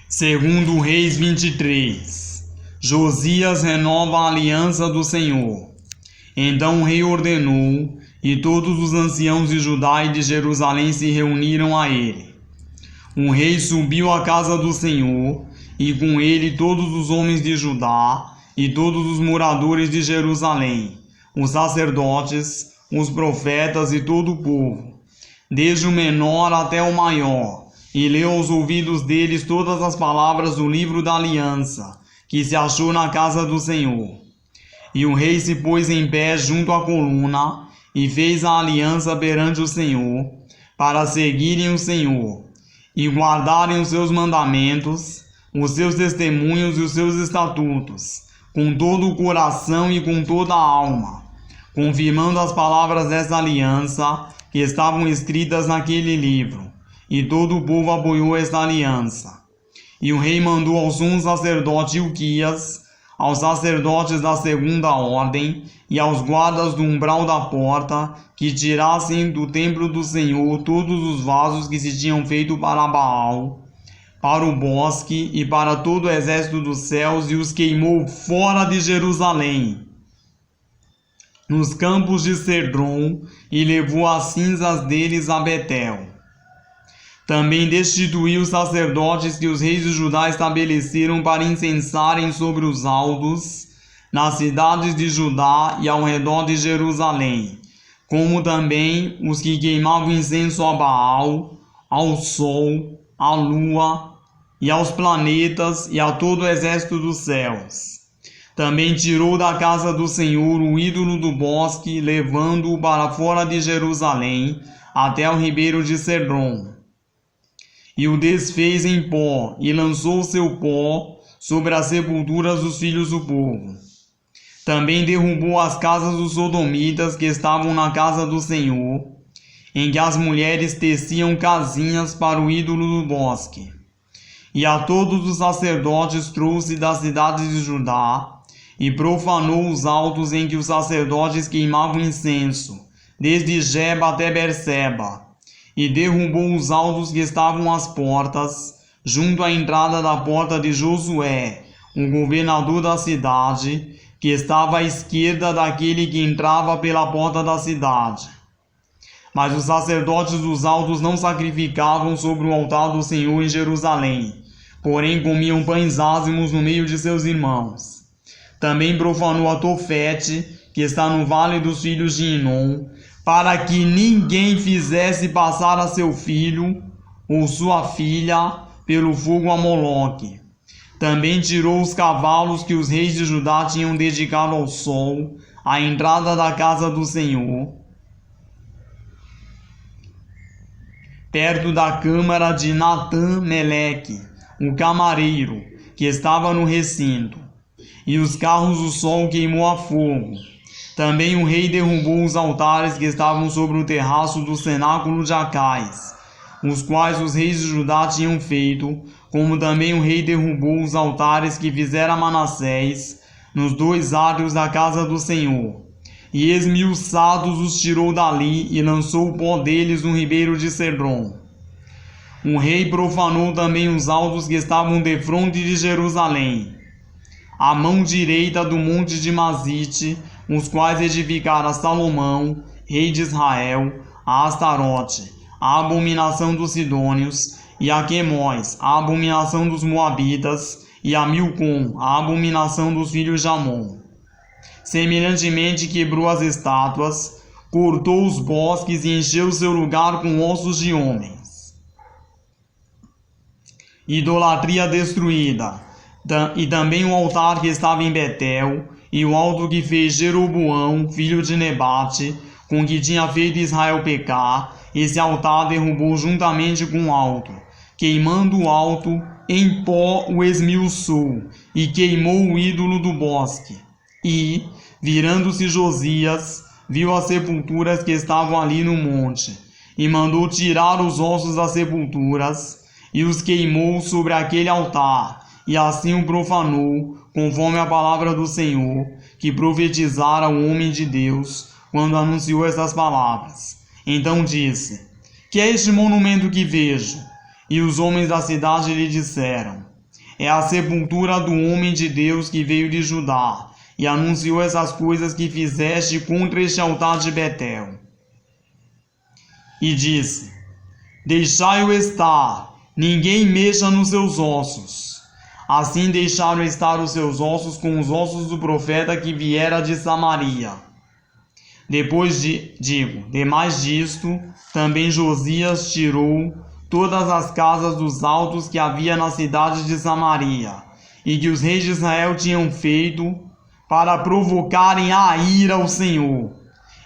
Segundo Reis 23, Josias renova a aliança do Senhor. Então o rei ordenou, e todos os anciãos de Judá e de Jerusalém se reuniram a ele. O rei subiu à casa do Senhor, e com ele todos os homens de Judá e todos os moradores de Jerusalém, os sacerdotes, os profetas e todo o povo, desde o menor até o maior, e leu aos ouvidos deles todas as palavras do livro da aliança, que se achou na casa do Senhor. E o rei se pôs em pé junto à coluna, e fez a aliança perante o Senhor, para seguirem o Senhor, e guardarem os seus mandamentos, os seus testemunhos e os seus estatutos, com todo o coração e com toda a alma, confirmando as palavras dessa aliança que estavam escritas naquele livro. E todo o povo apoiou esta aliança. E o rei mandou ao sumo sacerdote Ilquias, aos sacerdotes da segunda ordem e aos guardas do umbral da porta, que tirassem do templo do Senhor todos os vasos que se tinham feito para Baal, para o bosque e para todo o exército dos céus, e os queimou fora de Jerusalém, nos campos de Cedron, e levou as cinzas deles a Betel. Também destituiu os sacerdotes que os reis de Judá estabeleceram para incensarem sobre os altos, nas cidades de Judá e ao redor de Jerusalém, como também os que queimavam incenso a Baal, ao sol, à lua e aos planetas e a todo o exército dos céus. Também tirou da casa do Senhor o ídolo do bosque, levando-o para fora de Jerusalém, até o ribeiro de Cedron. E o desfez em pó, e lançou seu pó sobre as sepulturas dos filhos do povo. Também derrubou as casas dos sodomitas que estavam na casa do Senhor, em que as mulheres teciam casinhas para o ídolo do bosque. E a todos os sacerdotes trouxe das cidades de Judá, e profanou os altos em que os sacerdotes queimavam incenso, desde Geba até Berseba, e derrubou os altos que estavam às portas, junto à entrada da porta de Josué, o governador da cidade, que estava à esquerda daquele que entrava pela porta da cidade. Mas os sacerdotes dos altos não sacrificavam sobre o altar do Senhor em Jerusalém, porém comiam pães ázimos no meio de seus irmãos. Também profanou a Tofete, que está no vale dos filhos de Inom, para que ninguém fizesse passar a seu filho ou sua filha pelo fogo a Moloque. Também tirou os cavalos que os reis de Judá tinham dedicado ao sol, à entrada da casa do Senhor, perto da câmara de Natã-Meleque, o camareiro, que estava no recinto, e os carros do sol queimou a fogo. Também o rei derrubou os altares que estavam sobre o terraço do cenáculo de Acais, os quais os reis de Judá tinham feito, como também o rei derrubou os altares que fizera Manassés, nos dois átrios da casa do Senhor, e esmiuçados os tirou dali, e lançou o pó deles no ribeiro de Cedron. O rei profanou também os altos que estavam defronte de Jerusalém, à mão direita do monte de Mazite, os quais edificara Salomão, rei de Israel, a Astarote, a abominação dos Sidônios, e a Quemós, a abominação dos Moabitas, e a Milcom, a abominação dos filhos de Amon. Semelhantemente quebrou as estátuas, cortou os bosques e encheu seu lugar com ossos de homens. Idolatria destruída. E também o altar que estava em Betel, e o alto que fez Jeroboão, filho de Nebate, com que tinha feito Israel pecar, esse altar derrubou juntamente com o alto, queimando o alto, em pó o esmiuçou, e queimou o ídolo do bosque. E, virando-se Josias, viu as sepulturas que estavam ali no monte, e mandou tirar os ossos das sepulturas, e os queimou sobre aquele altar, e assim o profanou, conforme a palavra do Senhor, que profetizara o homem de Deus, quando anunciou estas palavras. Então disse: Que é este monumento que vejo? E os homens da cidade lhe disseram: é a sepultura do homem de Deus que veio de Judá, e anunciou essas coisas que fizeste contra este altar de Betel. E disse: deixai-o estar, ninguém mexa nos seus ossos. Assim deixaram estar os seus ossos com os ossos do profeta que viera de Samaria. Demais disto, também Josias tirou todas as casas dos altos que havia na cidade de Samaria, e que os reis de Israel tinham feito, para provocarem a ira ao Senhor.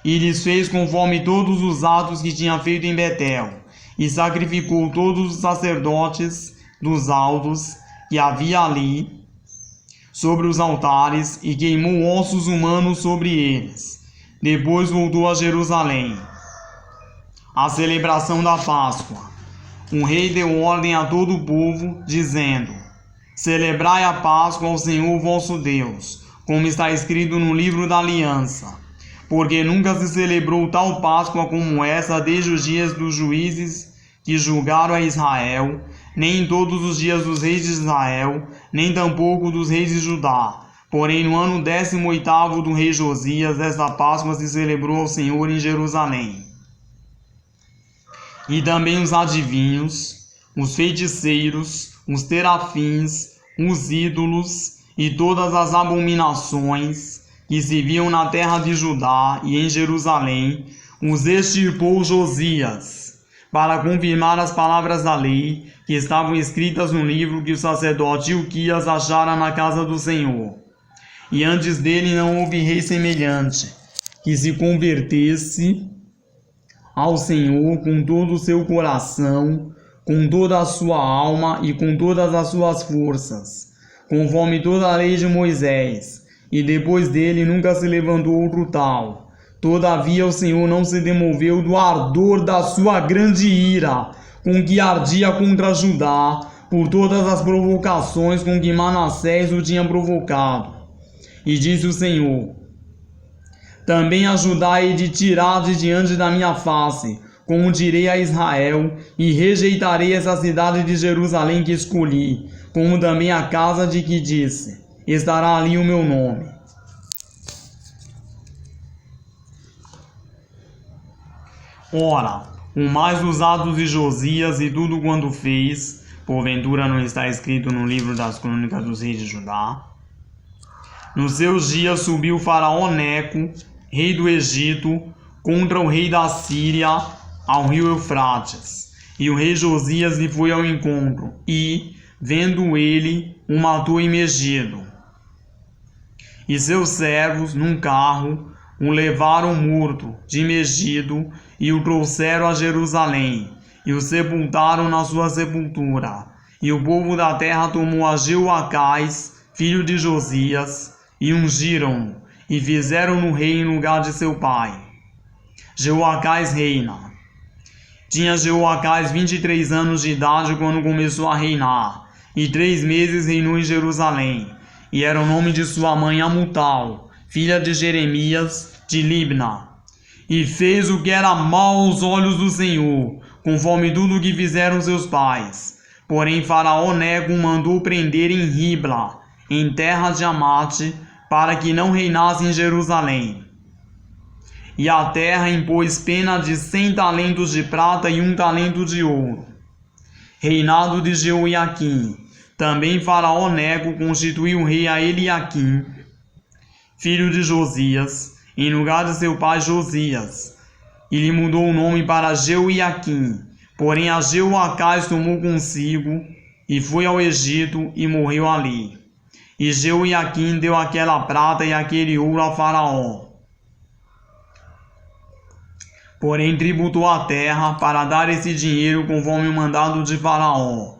E lhes fez conforme todos os atos que tinha feito em Betel, e sacrificou todos os sacerdotes dos altos que havia ali sobre os altares, e queimou ossos humanos sobre eles. Depois voltou a Jerusalém. A celebração da Páscoa. O rei deu ordem a todo o povo, dizendo: celebrai a Páscoa ao Senhor vosso Deus, como está escrito no livro da aliança. Porque nunca se celebrou tal Páscoa como essa desde os dias dos juízes que julgaram a Israel, nem em todos os dias dos reis de Israel, nem tampouco dos reis de Judá. Porém, no ano 18º do rei Josias, esta Páscoa se celebrou ao Senhor em Jerusalém. E também os adivinhos, os feiticeiros, os terafins, os ídolos e todas as abominações que se viam na terra de Judá e em Jerusalém, os extirpou Josias, para confirmar as palavras da lei que estavam escritas no livro que o sacerdote Ilquias achara na casa do Senhor. E antes dele não houve rei semelhante, que se convertesse ao Senhor com todo o seu coração, com toda a sua alma e com todas as suas forças, conforme toda a lei de Moisés, e depois dele nunca se levantou outro tal. Todavia o Senhor não se demoveu do ardor da sua grande ira, com que ardia contra Judá, por todas as provocações com que Manassés o tinha provocado. E disse o Senhor: também a Judá hei de tirar de diante da minha face, como direi a Israel, e rejeitarei essa cidade de Jerusalém que escolhi, como também a casa de que disse: estará ali o meu nome. Ora, o mais dos atos de Josias e tudo quanto fez, porventura não está escrito no livro das crônicas dos reis de Judá? Nos seus dias subiu Faraó Neco, rei do Egito, contra o rei da Síria, ao rio Eufrates. E o rei Josias lhe foi ao encontro, e, vendo ele, o matou em Megido. E seus servos, num carro, o levaram morto de Megido, e o trouxeram a Jerusalém, e o sepultaram na sua sepultura. E o povo da terra tomou a Jeoacás, filho de Josias, e ungiram-no, e fizeram-no rei em lugar de seu pai. Jeoacás reina. Tinha Jeoacás 23 anos de idade quando começou a reinar, e 3 meses reinou em Jerusalém. E era o nome de sua mãe Amutal, filha de Jeremias, de Libna. E fez o que era mal aos olhos do Senhor, conforme tudo o que fizeram seus pais. Porém Faraó Neco mandou prender em Ribla, em terra de Amate, para que não reinasse em Jerusalém. E a terra impôs pena de 100 talentos de prata e 1 talento de ouro. Reinado de Jeoiaquim. Também Faraó Neco constituiu rei a Eliaquim, filho de Josias, em lugar de seu pai Josias, e lhe mudou o nome para Jeoiaquim. Porém a Jeoacás tomou consigo, e foi ao Egito, e morreu ali. E Jeoiaquim deu aquela prata e aquele ouro a Faraó. Porém tributou a terra para dar esse dinheiro conforme o mandado de Faraó.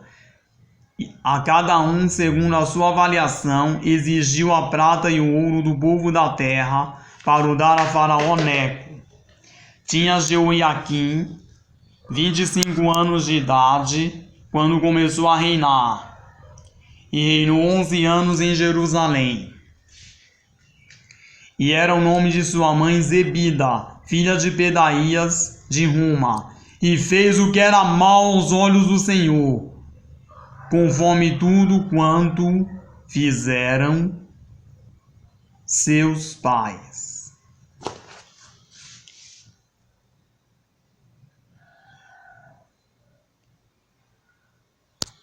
A cada um, segundo a sua avaliação, exigiu a prata e o ouro do povo da terra para o dar a Faraó Neco. Tinha Jeoiaquim 25 anos de idade quando começou a reinar, e reinou 11 anos em Jerusalém. E era o nome de sua mãe Zebida, filha de Pedaías, de Ruma, e fez o que era mal aos olhos do Senhor. conforme tudo quanto fizeram seus pais.